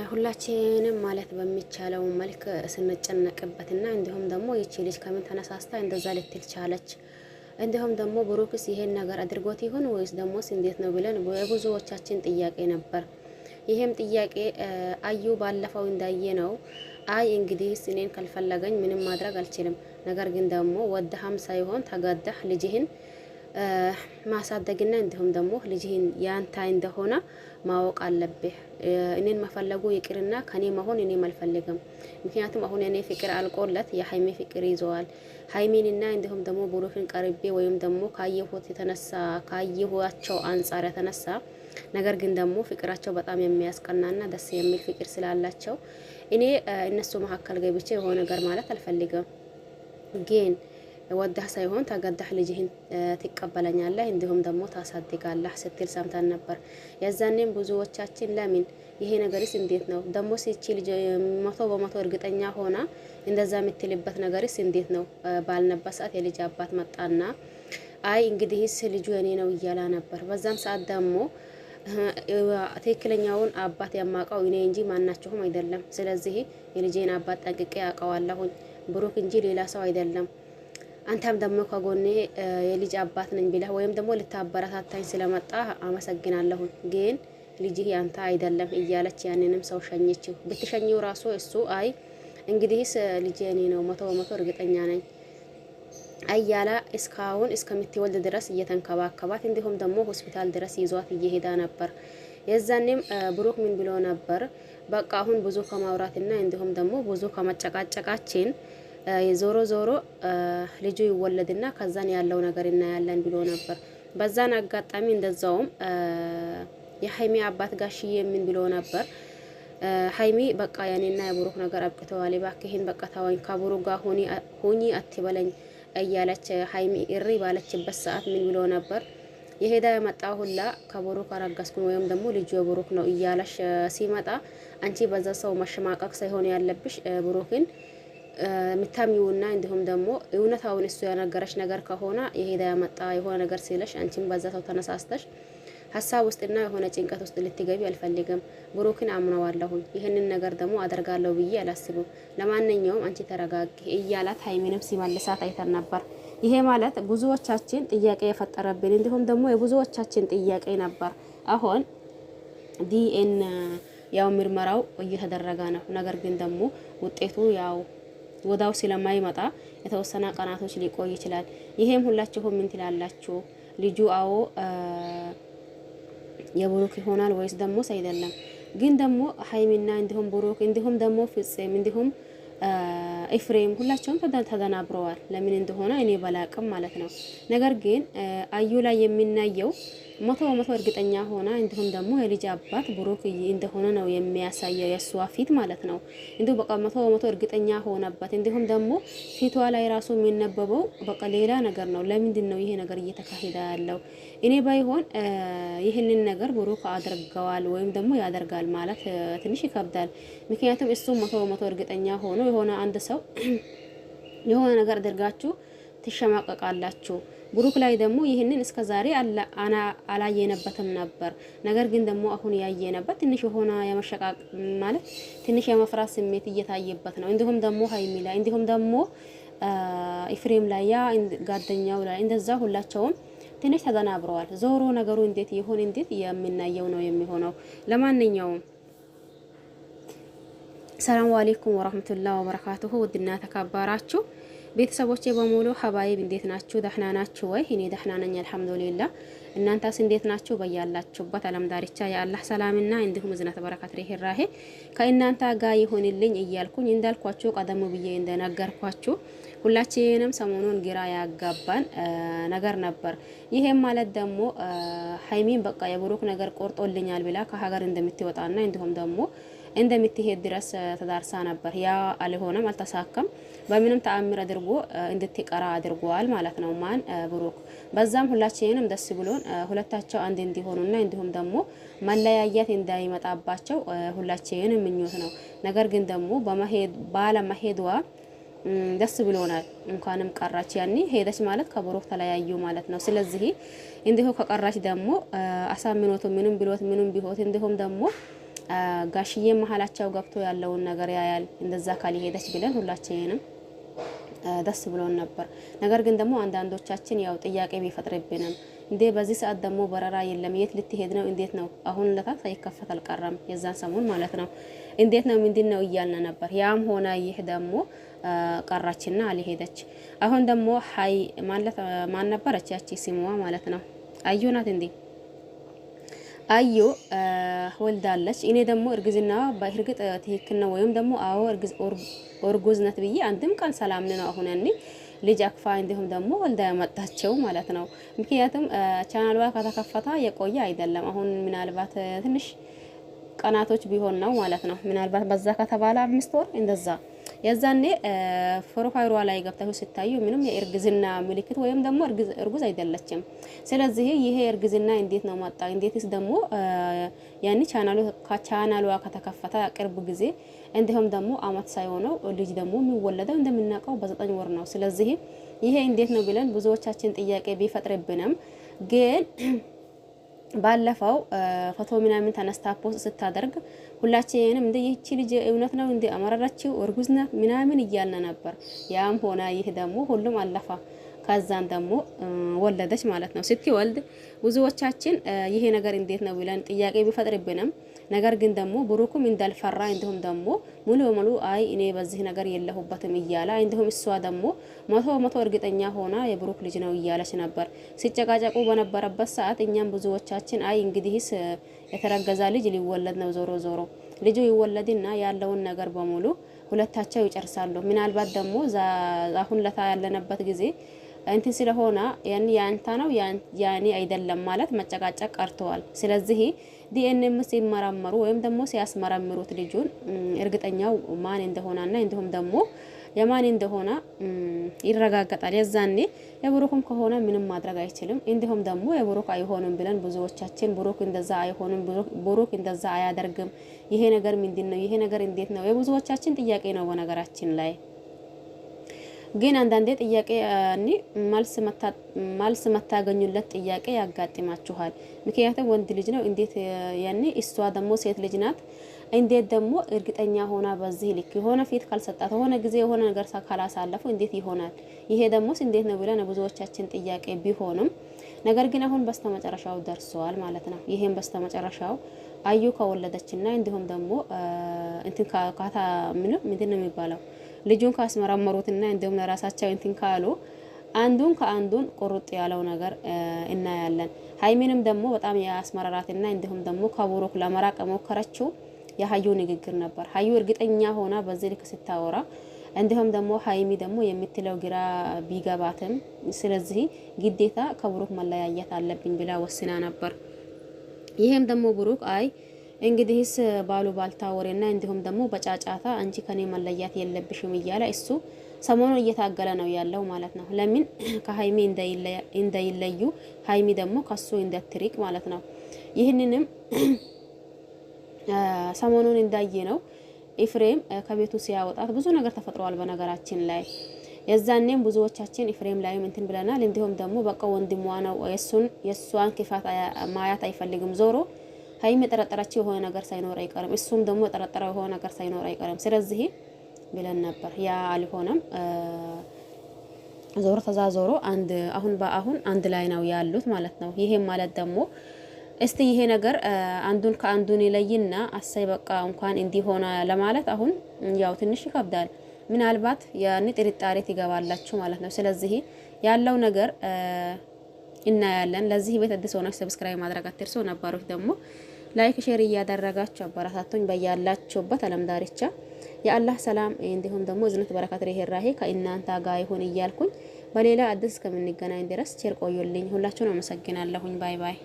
ሁላችንም ማለት በሚቻለው መልክ ስንጨነቅበትና እንዲሁም ደግሞ ይቺ ልጅ ከምን ተነሳስታ እንደዛ ልትል ቻለች፣ እንዲሁም ደግሞ ብሩክስ ይሄን ነገር አድርጎት ይሆን ወይስ ደሞስ እንዴት ነው ብለን የብዙዎቻችን ጥያቄ ነበር። ይሄም ጥያቄ አዩ ባለፈው እንዳየ ነው። አይ እንግዲህ እኔን ካልፈለገኝ ምንም ማድረግ አልችልም፣ ነገር ግን ደግሞ ወደሃም ሳይሆን ተገደህ ልጅህን ማሳደግና እንዲሁም ደግሞ ልጅህን ያንተ እንደሆነ ማወቅ አለብህ። እኔን መፈለጉ ይቅርና ከኔ መሆን እኔ አልፈልግም። ምክንያቱም አሁን እኔ ፍቅር አልቆለት የሀይሜ ፍቅር ይዘዋል። ሀይሜንና እንዲሁም ደግሞ ብሩክን ቀርቤ ወይም ደግሞ ካየሁት የተነሳ ካየኋቸው አንጻር የተነሳ ነገር ግን ደግሞ ፍቅራቸው በጣም የሚያስቀናና ደስ የሚል ፍቅር ስላላቸው እኔ እነሱ መካከል ገብቼ የሆነ ነገር ማለት አልፈልግም። ግን ወዳህ ሳይሆን ተገዳህ ልጅህን ትቀበለኛለህ እንዲሁም ደግሞ ታሳድጋለህ ስትል ሰምተን ነበር። የዛኔም ብዙዎቻችን ለምን ይሄ ነገርስ እንዴት ነው ደግሞ ሲቺ ልጅ 100% እርግጠኛ ሆና እንደዛ የምትልበት ነገርስ እንዴት ነው ባልነበት ሰዓት የልጅ አባት መጣና አይ እንግዲህስ ልጁ የኔ ነው እያላ ነበር። በዛም ሰዓት ደግሞ ትክክለኛውን አባት ያማቀው እኔ እንጂ ማናቸውም አይደለም። ስለዚህ የልጄን አባት ጠንቅቄ ያውቀዋለሁኝ ብሩክ እንጂ ሌላ ሰው አይደለም። አንተም ደግሞ ከጎኔ የልጅ አባት ነኝ ብለህ ወይም ደግሞ ልታበረታታኝ ስለመጣ አመሰግናለሁ፣ ግን ልጅህ ያንተ አይደለም እያለች ያንንም ሰው ሸኘችው። ብትሸኘው ራሱ እሱ አይ እንግዲህስ ልጄ እኔ ነው 100% እርግጠኛ ነኝ አያላ እስካሁን እስከምትወልድ ድረስ እየተንከባከባት እንዲሁም ደግሞ ሆስፒታል ድረስ ይዟት እየሄዳ ነበር። የዛኔም ብሩክ ምን ብሎ ነበር? በቃ አሁን ብዙ ከማውራትና እንዲሁም ደግሞ ብዙ ከመጨቃጨቃችን ዞሮ ዞሮ ልጁ ይወለድና ከዛን ያለው ነገር እናያለን ብሎ ነበር። በዛን አጋጣሚ እንደዛውም የሀይሚ አባት ጋሽዬ ምን ብሎ ነበር? ሀይሚ በቃ ያኔና የብሩክ ነገር አብቅተዋል፣ እባክህን በቃ ታዋኝ ከብሩክ ጋር ሁኒ አትበለኝ እያለች ሀይሚ እሪ ባለችበት ሰዓት ምን ብሎ ነበር? የሄዳ የመጣ ሁላ ከብሩክ አረጋስኩ ወይም ደግሞ ልጁ የብሩክ ነው እያለሽ ሲመጣ አንቺ በዛ ሰው መሸማቀቅ ሳይሆን ያለብሽ ብሩክን ምታሚውና እንዲሁም ደግሞ እውነታውን እሱ ያነገረሽ ነገር ከሆነ የሄዳ ያመጣ የሆነ ነገር ሲለሽ አንቺም በዛ ሰው ተነሳስተሽ ሀሳብ ውስጥና የሆነ ጭንቀት ውስጥ ልትገቢ አልፈልግም። ብሩክን አምነዋለሁ፣ ይህንን ነገር ደግሞ አደርጋለሁ ብዬ አላስብም። ለማንኛውም አንቺ ተረጋጊ እያላት ሀይሚንም ሲመልሳት አይተን ነበር። ይሄ ማለት ብዙዎቻችን ጥያቄ የፈጠረብን እንዲሁም ደግሞ የብዙዎቻችን ጥያቄ ነበር። አሁን ዲኤን ያው ምርመራው እየተደረገ ነው። ነገር ግን ደግሞ ውጤቱ ያው ወዳው ስለማይመጣ የተወሰነ ቀናቶች ሊቆይ ይችላል። ይሄም ሁላችሁም ምን ትላላችሁ? ልጁ አዎ የብሩክ ይሆናል ወይስ ደግሞ አይደለም? ግን ደግሞ ሀይሚና እንዲሁም ብሩክ እንዲሁም ደግሞ ፍጼም እንዲሁም ኤፍሬም ሁላቸውም ተደናብረዋል። ለምን እንደሆነ እኔ ባላቅም ማለት ነው። ነገር ግን አዩ ላይ የሚናየው 100% እርግጠኛ ሆና እንዲሁም ደግሞ የልጅ አባት ብሩክ እንደሆነ ነው የሚያሳየው የሷ ፊት ማለት ነው። እንዲሁ በቃ 100% እርግጠኛ ሆነበት። እንዲሁም ደግሞ ፊቷ ላይ ራሱ የሚነበበው በቃ ሌላ ነገር ነው። ለምንድን ነው ይሄ ነገር እየተካሄደ ያለው? እኔ ባይሆን ይህንን ነገር ብሩክ አድርገዋል ወይም ደግሞ ያደርጋል ማለት ትንሽ ይከብዳል። ምክንያቱም እሱ 100% እርግጠኛ ሆኖ የሆነ አንድ ሰው የሆነ ነገር አድርጋችሁ ትሸማቀቃላችሁ። ብሩክ ላይ ደግሞ ይህንን እስከዛሬ አላየነበትም ነበር። ነገር ግን ደግሞ አሁን ያየነበት ትንሽ የሆነ የመሸቃቅ ማለት ትንሽ የመፍራት ስሜት እየታየበት ነው። እንዲሁም ደግሞ ሀይሚ ላይ እንዲሁም ደግሞ ኤፍሬም ላይ ያ ጓደኛው ላይ እንደዛ ሁላቸውም ትንሽ ተደናብረዋል። ዞሮ ነገሩ እንዴት ይሆን እንዴት የምናየው ነው የሚሆነው። ለማንኛውም ሰላም አለይኩም ወራህመቱላሂ ወበረካቱሁ። ውድና ተከበራችሁ ቤተሰቦቼ በሙሉ ሀባይብ እንዴት ናችሁ? ደህና ናችሁ ወይ? እኔ ደህና ነኝ አልሐምዱሊላህ። እናንተስ እንዴት ናችሁ? በያላችሁበት ዓለም ዳርቻ የአላህ ሰላምና እንዲሁም እዝነት በረከት ርህራሄ ከእናንተ ጋር ይሁንልኝ እያልኩኝ እንዳልኳችሁ ቀደም ብዬ እንደነገርኳችሁ ሁላችንም ሰሞኑን ግራ ያጋባን ነገር ነበር። ይሄም ማለት ደግሞ ሀይሚን በቃ የብሩክ ነገር ቆርጦልኛል ብላ ከሀገር እንደምትወጣና እንዲሁም ደግሞ እንደምትሄድ ድረስ ተዳርሳ ነበር። ያ አልሆነም፣ አልተሳካም። በምንም ተአምር አድርጎ እንድትቀራ አድርጓል ማለት ነው ማን ብሩክ። በዛም ሁላችንም ደስ ብሎን ሁለታቸው አንድ እንዲሆኑና እንዲሁም ደግሞ መለያየት እንዳይመጣባቸው ሁላችንም ምኞት ነው። ነገር ግን ደግሞ ባለመሄዷ ደስ ብሎናል። እንኳንም ቀራች። ያኔ ሄደች ማለት ከብሩክ ተለያዩ ማለት ነው። ስለዚህ እንዲሁ ከቀራች ደግሞ አሳምኖቱ ምንም ብሎት ምንም ቢሆት እንዲሁም ደግሞ ጋሽዬ መሀላቸው ገብቶ ያለውን ነገር ያያል። እንደዛ ካልሄደች ብለን ሁላችንም ደስ ብሎን ነበር። ነገር ግን ደግሞ አንዳንዶቻችን ያው ጥያቄ ቢፈጥርብንም እንዴ በዚህ ሰዓት ደግሞ በረራ የለም፣ የት ልትሄድ ነው? እንዴት ነው? አሁን ለታ ሳይከፈት አልቀረም፣ የዛን ሰሞን ማለት ነው። እንዴት ነው ምንድን ነው እያልን ነበር። ያም ሆነ ይህ ደግሞ ቀራችና አልሄደች። አሁን ደግሞ ሀይ ማለት ማን ነበረች ያቺ ስሟ ማለት ነው? አዩ ናት እንዴ? አዩ ወልዳለች። እኔ ደግሞ እርግዝና በእርግጥ ትክክል ነው ወይም ደግሞ አዎ እርጉዝ ናት ብዬ አንድም ቀን ሰላም ነው አሁን ያኔ ልጅ አክፋ እንዲሁም ደግሞ ወልዳ ያመጣቸው ማለት ነው። ምክንያቱም ቻናሏ ከተከፈታ የቆየ አይደለም። አሁን ምናልባት ትንሽ ቀናቶች ቢሆን ነው ማለት ነው። ምናልባት በዛ ከተባለ 5 ወር እንደዛ የዛኔ ፕሮፋይሏ ላይ ገብታችሁ ስታዩ ምንም የእርግዝና ምልክት ወይም ደግሞ እርጉዝ አይደለችም። ስለዚህ ይሄ እርግዝና እንዴት ነው መጣ? እንዴትስ ደግሞ ያኒ ቻናሏ ከተከፈተ ቅርብ ጊዜ እንዲሁም ደግሞ አመት ሳይሆነው ልጅ ደግሞ የሚወለደው እንደምናውቀው በ9 ወር ነው። ስለዚህ ይሄ እንዴት ነው ብለን ብዙዎቻችን ጥያቄ ቢፈጥርብንም ግን ባለፈው ፎቶ ምናምን ተነስታ ፖስት ስታደርግ ሁላችንም እንደ ይህቺ ልጅ እውነት ነው እንደ አመራራችው እርጉዝ ናት ምናምን እያልን ነበር። ያም ሆነ ይህ ደግሞ ሁሉም አለፋ። ከዛን ደግሞ ወለደች ማለት ነው። ስትወልድ ብዙዎቻችን ይሄ ነገር እንዴት ነው ብለን ጥያቄ ቢፈጥርብንም ነገር ግን ደግሞ ብሩክም እንዳልፈራ እንዲሁም ደግሞ ሙሉ በሙሉ አይ እኔ በዚህ ነገር የለሁበትም እያለ እንዲሁም እሷ ደግሞ 100% እርግጠኛ ሆና የብሩክ ልጅ ነው እያለች ነበር። ሲጨቃጨቁ በነበረበት ሰዓት እኛም ብዙዎቻችን አይ እንግዲህስ የተረገዛ ልጅ ሊወለድ ነው፣ ዞሮ ዞሮ ልጁ ይወለድና ያለውን ነገር በሙሉ ሁለታቸው ይጨርሳሉ። ምናልባት ደግሞ አሁን ለታ ያለነበት ጊዜ እንትን ስለሆነ ያንተ ነው ያኔ አይደለም ማለት መጨቃጨቅ ቀርተዋል። ስለዚህ ዲኤንኤም ሲመረመሩ ወይም ደግሞ ሲያስመረምሩት ልጁን እርግጠኛው ማን እንደሆነና እንዲሁም ደግሞ የማን እንደሆነ ይረጋገጣል። የዛኔ የብሩክም ከሆነ ምንም ማድረግ አይችልም። እንዲሁም ደግሞ የብሩክ አይሆንም ብለን ብዙዎቻችን ብሩክ እንደዛ አይሆንም፣ ብሩክ እንደዛ አያደርግም፣ ይሄ ነገር ምንድነው? ይሄ ነገር እንዴት ነው? የብዙዎቻችን ጥያቄ ነው በነገራችን ላይ። ግን አንዳንዴ ጥያቄ መልስ መታገኙለት ጥያቄ ያጋጥማችኋል። ምክንያቱም ወንድ ልጅ ነው እንዴት ያኔ እሷ ደግሞ ሴት ልጅ ናት። እንዴት ደግሞ እርግጠኛ ሆና በዚህ ልክ የሆነ ፊት ካልሰጣት የሆነ ጊዜ የሆነ ነገር ካላሳለፉ እንዴት ይሆናል? ይሄ ደግሞስ እንዴት ነው ብለን ብዙዎቻችን ጥያቄ ቢሆንም ነገር ግን አሁን በስተመጨረሻው ደርሰዋል ማለት ነው። ይሄን በስተመጨረሻው አዩ ከወለደችና እንዲሁም ደግሞ እንትን ካታ ምንድን ነው የሚባለው ልጁን ካስመረመሩትና እንዲሁም ለራሳቸው እንትን ካሉ አንዱን ከአንዱን ቁርጥ ያለው ነገር እናያለን። ሀይሚንም ደግሞ በጣም ያስመረራትና እንዲሁም ደግሞ ከብሩክ ለመራቅ ሞከረችው የሀዩ ንግግር ነበር። ሀዩ እርግጠኛ ሆና በዚህ ልክ ስታወራ እንዲሁም ደግሞ ሀይሚ ደግሞ የምትለው ግራ ቢገባትም ስለዚህ ግዴታ ከብሩክ መለያየት አለብኝ ብላ ወስና ነበር። ይሄም ደግሞ ብሩክ አይ እንግዲህስ ባሉ ባልታወሬና እንዲሁም ደግሞ በጫጫታ አንቺ ከኔ መለያት የለብሽም እያለ እሱ ሰሞኑን እየታገለ ነው ያለው ማለት ነው። ለምን ከሀይሚ እንዳይለዩ ሀይሚ ደግሞ ከሱ እንዳትሪቅ ማለት ነው። ይህንንም ሰሞኑን እንዳየ ነው ኤፍሬም ከቤቱ ሲያወጣት ብዙ ነገር ተፈጥሯል በነገራችን ላይ። የዛኔም ብዙዎቻችን ኤፍሬም ላይም እንትን ብለናል። እንዲሁም ደግሞ በቃ ወንድሟ ነው የሷን ክፋት ማያት አይፈልግም። ዞሮ ሀይሚ የጠረጠረችው የሆነ ነገር ሳይኖር አይቀርም፣ እሱም ደግሞ የጠረጠረው የሆነ ነገር ሳይኖር አይቀርም። ስለዚህ ብለን ነበር። ያ አልሆነም። ዞሮ ተዛዞሮ አሁን አንድ ላይ ነው ያሉት ማለት ነው። ይሄም ማለት ደግሞ እስቲ ይሄ ነገር አንዱን ከአንዱን ይለይና አሳይ በቃ እንኳን እንዲሆነ ለማለት አሁን ያው ትንሽ ይከብዳል። ምናልባት ያን ጥርጣሬ ትገባላችሁ ማለት ነው። ስለዚህ ያለው ነገር እናያለን። ለዚህ ቤት አዲስ ሆናችሁ ሰብስክራይብ ማድረግ አትርሱ። ነባሮች ደግሞ ላይክ ሼር እያደረጋችሁ አበረታቱኝ። በያላችሁበት ዓለም ዳርቻ የአላህ ሰላም እንዲሁም ደግሞ እዝነት በረከት ርህራሄ ከእናንተ ጋር ይሁን እያልኩኝ በሌላ አዲስ ከምንገናኝ ድረስ ቸር ቆዩልኝ። ሁላችሁን አመሰግናለሁኝ። ባይ ባይ።